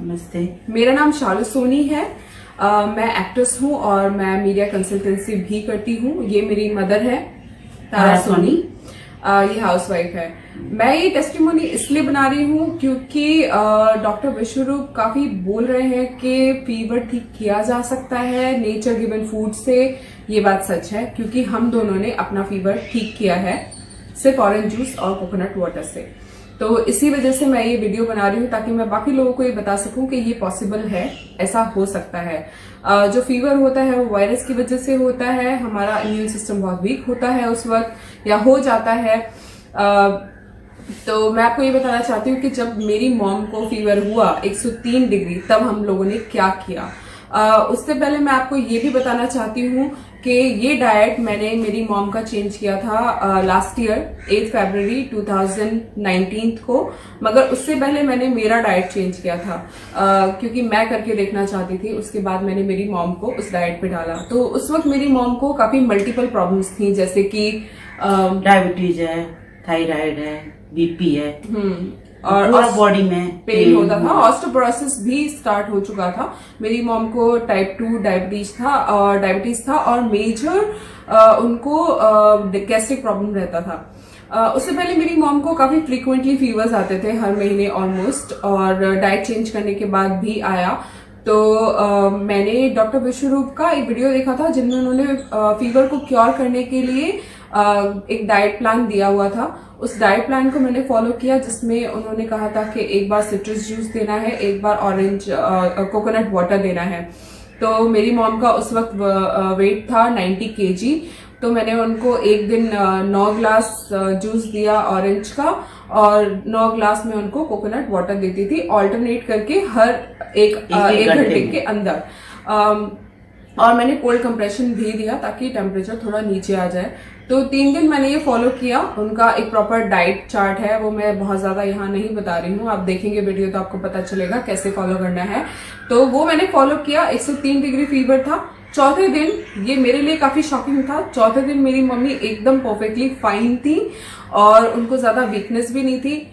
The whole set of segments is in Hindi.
नमस्ते। मेरा नाम शालू सोनी है। मैं एक्ट्रेस हूँ और मैं मीडिया कंसल्टेंसी भी करती हूँ। ये मेरी मदर है तारा सोनी। ये हाउसवाइफ है। मैं ये टेस्टिमोनी इसलिए बना रही हूँ क्योंकि डॉक्टर विश्वरूप काफी बोल रहे हैं कि फीवर ठीक किया जा सकता है नेचर गिवन फूड से। ये बात सच है क्योंकि हम दोनों ने अपना फीवर ठीक किया है सिर्फ ऑरेंज जूस और कोकोनट वाटर से। तो इसी वजह से मैं ये वीडियो बना रही हूँ ताकि मैं बाकी लोगों को ये बता सकूं कि ये पॉसिबल है, ऐसा हो सकता है। जो फीवर होता है वो वायरस की वजह से होता है। हमारा इम्यून सिस्टम बहुत वीक होता है उस वक्त या हो जाता है। तो मैं आपको ये बताना चाहती हूँ कि जब मेरी मॉम को फीवर हुआ 103 डिग्री तब हम लोगों ने क्या किया। उससे पहले मैं आपको ये भी बताना चाहती हूँ कि ये डाइट मैंने मेरी मॉम का चेंज किया था लास्ट ईयर 8 फरवरी 2019 को, मगर उससे पहले मैंने मेरा डाइट चेंज किया था क्योंकि मैं करके देखना चाहती थी। उसके बाद मैंने मेरी मॉम को उस डाइट पे डाला। तो उस वक्त मेरी मॉम को काफी मल्टीपल प्रॉब्लम्स थी, जैसे कि डायबिटीज है, थायराइड है, बीपी है और पूरा बॉडी में पेन होता था। ऑस्टियोपोरोसिस भी स्टार्ट हो चुका था। मेरी मॉम को टाइप 2 डायबिटीज था और मेजर उनको गैस्ट्रिक प्रॉब्लम रहता था। उससे पहले मेरी मॉम को काफी फ्रीक्वेंटली फीवर्स आते थे, हर महीने ऑलमोस्ट, और डाइट चेंज करने के बाद भी आया। तो मैंने डॉक्टर विश्वरूप का एक वीडियो देखा था जिनमें उन्होंने फीवर को क्योर करने के लिए एक डाइट प्लान दिया हुआ था। उस डाइट प्लान को मैंने फॉलो किया जिसमें उन्होंने कहा था कि एक बार सिट्रस जूस देना है, एक बार ऑरेंज कोकोनट वाटर देना है। तो मेरी मॉम का उस वक्त वेट था 90 kg। तो मैंने उनको एक दिन 9 ग्लास जूस दिया ऑरेंज का और 9 ग्लास में उनको कोकोनट वाटर देती थी, ऑल्टरनेट करके हर एक घंटे के अंदर। और मैंने कोल्ड कंप्रेशन भी दिया ताकि टेम्परेचर थोड़ा नीचे आ जाए। तो 3 दिन मैंने ये फॉलो किया। उनका एक प्रॉपर डाइट चार्ट है, वो मैं बहुत ज्यादा यहाँ नहीं बता रही हूँ, आप देखेंगे वीडियो तो आपको पता चलेगा कैसे फॉलो करना है। तो वो मैंने फॉलो किया। 103 डिग्री फीवर था। चौथे दिन, ये मेरे लिए काफी शॉकिंग था, चौथे दिन मेरी मम्मी एकदम परफेक्टली फाइन थी और उनको ज्यादा वीकनेस भी नहीं थी।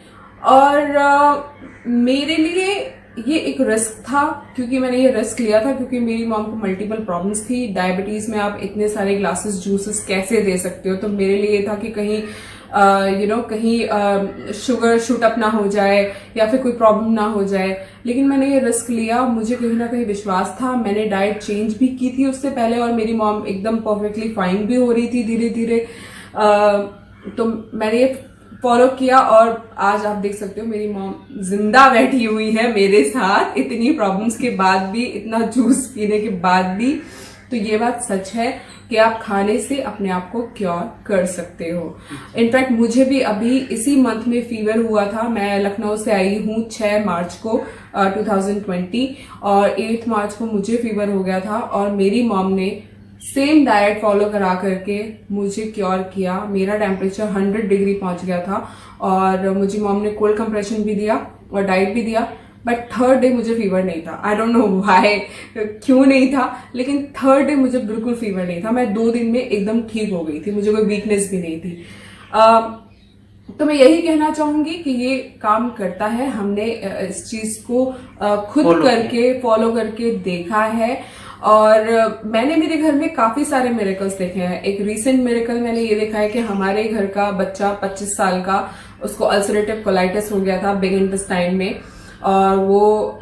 और मेरे लिए ये एक रिस्क था क्योंकि मैंने ये रिस्क लिया था क्योंकि मेरी मॉम को मल्टीपल प्रॉब्लम्स थी। डायबिटीज में आप इतने सारे ग्लासेस जूसेस कैसे दे सकते हो। तो मेरे लिए ये था कि कहीं कहीं शुगर शूट अप ना हो जाए या फिर कोई प्रॉब्लम ना हो जाए। लेकिन मैंने ये रिस्क लिया, मुझे कहीं ना कहीं विश्वास था। मैंने डाइट चेंज भी की थी उससे पहले और मेरी मॉम एकदम परफेक्टली फाइन भी हो रही थी धीरे धीरे। तो मैंने ये फॉलो किया और आज आप देख सकते हो मेरी मॉम जिंदा बैठी हुई है मेरे साथ, इतनी प्रॉब्लम्स के बाद भी, इतना जूस पीने के बाद भी। तो ये बात सच है कि आप खाने से अपने आप को क्योर कर सकते हो। इनफैक्ट मुझे भी अभी इसी मंथ में फीवर हुआ था। मैं लखनऊ से आई हूँ 6 मार्च को 2020 और 8 मार्च को मुझे फीवर हो गया था और मेरी मॉम ने सेम डाइट फॉलो करा करके मुझे क्योर किया। मेरा टेम्परेचर 100 डिग्री पहुंच गया था और मुझे मॉम ने कोल्ड कंप्रेशन भी दिया और डाइट भी दिया। बट थर्ड डे मुझे फीवर नहीं था। आई डोंट नो व्हाई, क्यों नहीं था, लेकिन थर्ड डे मुझे बिल्कुल फीवर नहीं था। मैं 2 दिन में एकदम ठीक हो गई थी, मुझे कोई वीकनेस भी नहीं थी। तो मैं यही कहना चाहूंगी कि ये काम करता है। हमने इस चीज को खुद करके फॉलो करके देखा है और मैंने मेरे घर में काफी सारे मिरेकल्स देखे हैं। एक रीसेंट मिरेकल मैंने ये देखा है कि हमारे घर का बच्चा 25 साल का, उसको अल्सरेटिव कोलाइटिस हो गया था बिग इंटेस्टाइन में और वो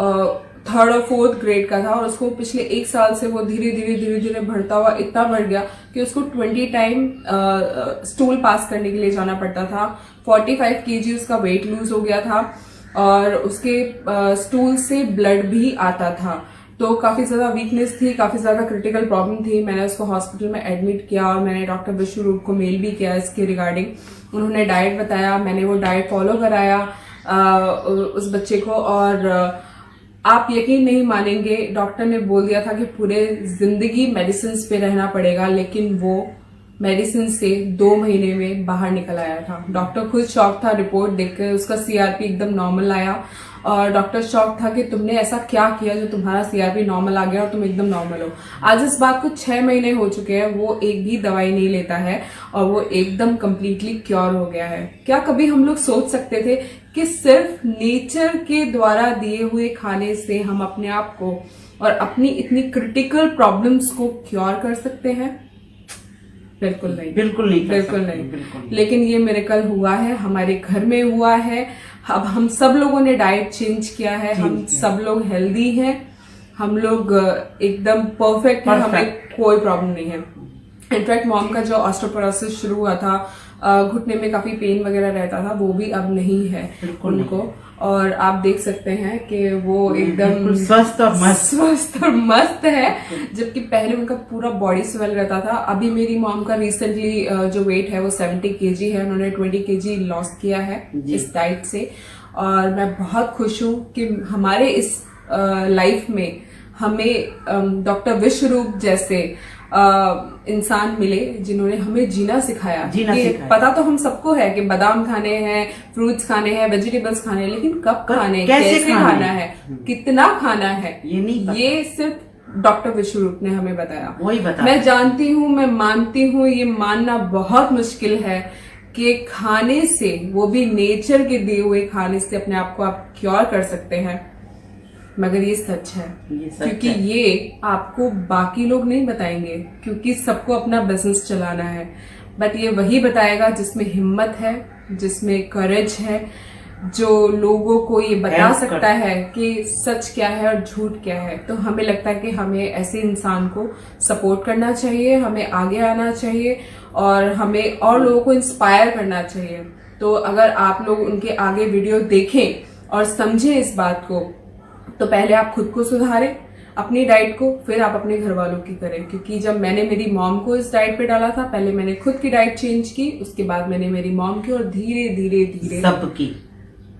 3rd और 4th ग्रेड का था और उसको पिछले 1 साल से वो धीरे धीरे बढ़ता हुआ इतना बढ़ गया कि उसको 20 टाइम स्टूल पास करने के लिए जाना पड़ता था। 45 kg उसका वेट लूज हो गया था और उसके स्टूल से ब्लड भी आता था। तो काफी ज्यादा वीकनेस थी, काफी ज्यादा क्रिटिकल प्रॉब्लम थी। मैंने उसको हॉस्पिटल में एडमिट किया और मैंने डॉक्टर विश्वरूप को मेल भी किया इसके रिगार्डिंग। उन्होंने डाइट बताया, मैंने वो डाइट फॉलो कराया उस बच्चे को और आप यकीन नहीं मानेंगे, डॉक्टर ने बोल दिया था कि पूरे जिंदगी मेडिसिन पे रहना पड़ेगा, लेकिन वो मेडिसिन से 2 महीने में बाहर निकल आया था। डॉक्टर खुद शॉक था रिपोर्ट देखकर, उसका सीआरपी एकदम नॉर्मल आया और डॉक्टर शॉक था कि तुमने ऐसा क्या किया जो तुम्हारा सीआरपी नॉर्मल आ गया और तुम एकदम नॉर्मल हो। आज इस बात को 6 महीने हो चुके हैं, वो एक भी दवाई नहीं लेता है और वो एकदम कंप्लीटली क्योर हो गया है। क्या कभी हम लोग सोच सकते थे कि सिर्फ नेचर के द्वारा दिए हुए खाने से हम अपने आप को और अपनी इतनी क्रिटिकल प्रॉब्लम्स को क्योर कर सकते हैं? बिल्कुल नहीं, बिल्कुल नहीं, बिल्कुल नहीं। बिल्कुल। लेकिन ये मिरेकल हुआ है, हमारे घर में हुआ है। अब हम सब लोगों ने डाइट चेंज किया है, हम सब लोग हेल्दी हैं, हम लोग एकदम परफेक्ट है, हमें कोई प्रॉब्लम नहीं है। इनफैक्ट मॉम का जो ऑस्टियोपोरोसिस शुरू हुआ था, घुटने में काफी पेन वगैरह रहता था, वो भी अब नहीं है उनको। और आप देख सकते हैं कि वो एकदम स्वस्थ और मस्त है, जबकि पहले उनका पूरा बॉडी स्वेल रहता था। अभी मेरी मॉम का रिसेंटली जो वेट है वो 70 kg है, उन्होंने 20 kg लॉस किया है इस डाइट से। और मैं बहुत खुश हूँ कि हमारे इस लाइफ में हमें डॉक्टर विश्वरूप जैसे इंसान मिले जिन्होंने हमें जीना सिखाया। पता तो हम सबको है कि बादाम खाने हैं, फ्रूट्स खाने हैं, वेजिटेबल्स खाने हैं, लेकिन कब खाने, कैसे खाना है, कितना खाना है, ये सिर्फ डॉक्टर विश्वरूप ने हमें बताया। वही बताया। मैं जानती हूँ, मैं मानती हूँ, ये मानना बहुत मुश्किल है कि खाने से, वो भी नेचर के दिए हुए खाने से अपने आप को आप क्योर कर सकते हैं, मगर ये सच है। क्योंकि ये आपको बाकी लोग नहीं बताएंगे, क्योंकि सबको अपना बिजनेस चलाना है। बट ये वही बताएगा जिसमें हिम्मत है, जिसमें करेज है, जो लोगों को ये बता सकता है कि सच क्या है और झूठ क्या है। तो हमें लगता है कि हमें ऐसे इंसान को सपोर्ट करना चाहिए, हमें आगे आना चाहिए और हमें और लोगों को इंस्पायर करना चाहिए। तो अगर आप लोग उनके आगे वीडियो देखें और समझें इस बात को, तो पहले आप खुद को सुधारें अपनी डाइट को, फिर आप अपने घर वालों की करें। क्योंकि जब मैंने मेरी मॉम को इस डाइट पे डाला था, पहले मैंने खुद की डाइट चेंज की, उसके बाद मैंने मेरी मॉम की, और धीरे धीरे धीरे सबकी,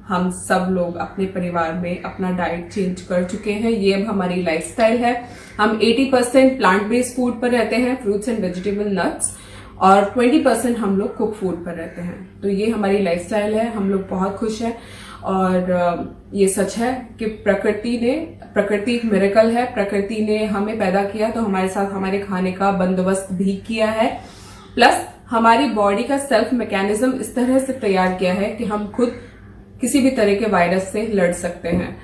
हम सब लोग अपने परिवार में अपना डाइट चेंज कर चुके हैं। ये अब हमारी लाइफस्टाइल है। हम 80% प्लांट बेस्ड फूड पर रहते हैं, फ्रूट्स एंड वेजिटेबल, नट्स, और 20% हम लोग कुक फूड पर रहते हैं। तो ये हमारी लाइफस्टाइल है, हम लोग बहुत खुश हैं। और ये सच है कि प्रकृति एक मिरेकल है। प्रकृति ने हमें पैदा किया तो हमारे साथ हमारे खाने का बंदोबस्त भी किया है, प्लस हमारी बॉडी का सेल्फ मैकेनिज्म इस तरह से तैयार किया है कि हम खुद किसी भी तरह के वायरस से लड़ सकते हैं।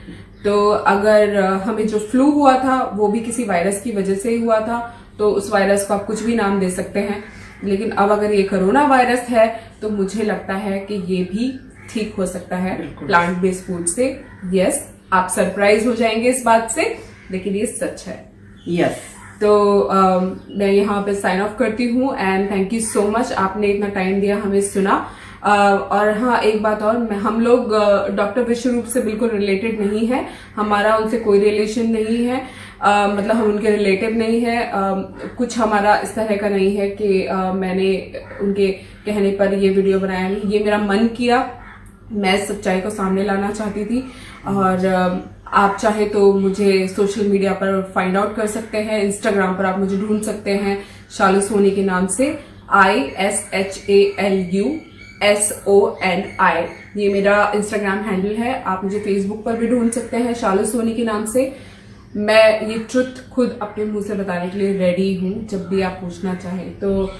तो अगर हमें जो फ्लू हुआ था वो भी किसी वायरस की वजह से ही हुआ था, तो उस वायरस को आप कुछ भी नाम दे सकते हैं। लेकिन अब अगर ये कोरोना वायरस है तो मुझे लगता है कि ये भी ठीक हो सकता है प्लांट बेस्ड फूड से। यस, आप सरप्राइज हो जाएंगे इस बात से, लेकिन ये सच है। यस। तो मैं यहाँ पे साइन ऑफ करती हूँ and thank you so much, आपने इतना टाइम दिया, हमें सुना। और हाँ, एक बात और, हम लोग डॉक्टर विश्वरूप से बिल्कुल रिलेटेड नहीं है, हमारा उनसे कोई रिलेशन नहीं है। मतलब हम उनके रिलेटिव नहीं है। कुछ हमारा इस तरह का नहीं है कि मैंने उनके कहने पर ये वीडियो बनाया नहीं, ये मेरा मन किया, मैं सच्चाई को सामने लाना चाहती थी। और आप चाहे तो मुझे सोशल मीडिया पर फाइंड आउट कर सकते हैं, इंस्टाग्राम पर आप मुझे ढूंढ सकते हैं शालू सोनी के नाम से, ISHALUSONI, ये मेरा इंस्टाग्राम हैंडल है। आप मुझे फेसबुक पर भी ढूंढ सकते हैं शालू सोनी के नाम से। मैं ये ट्रुथ खुद अपने मुंह से बताने के लिए रेडी हूँ, जब भी आप पूछना चाहें। तो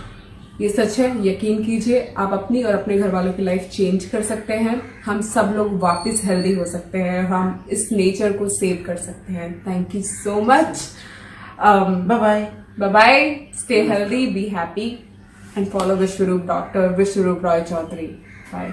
ये सच है, यकीन कीजिए, आप अपनी और अपने घर वालों की लाइफ चेंज कर सकते हैं। हम सब लोग वापस हेल्दी हो सकते हैं, हम इस नेचर को सेव कर सकते हैं। Thank you so much. Bye bye, bye bye, stay healthy, be happy and follow Vishwaroop, doctor Vishwaroop Roy Chowdhury. Bye.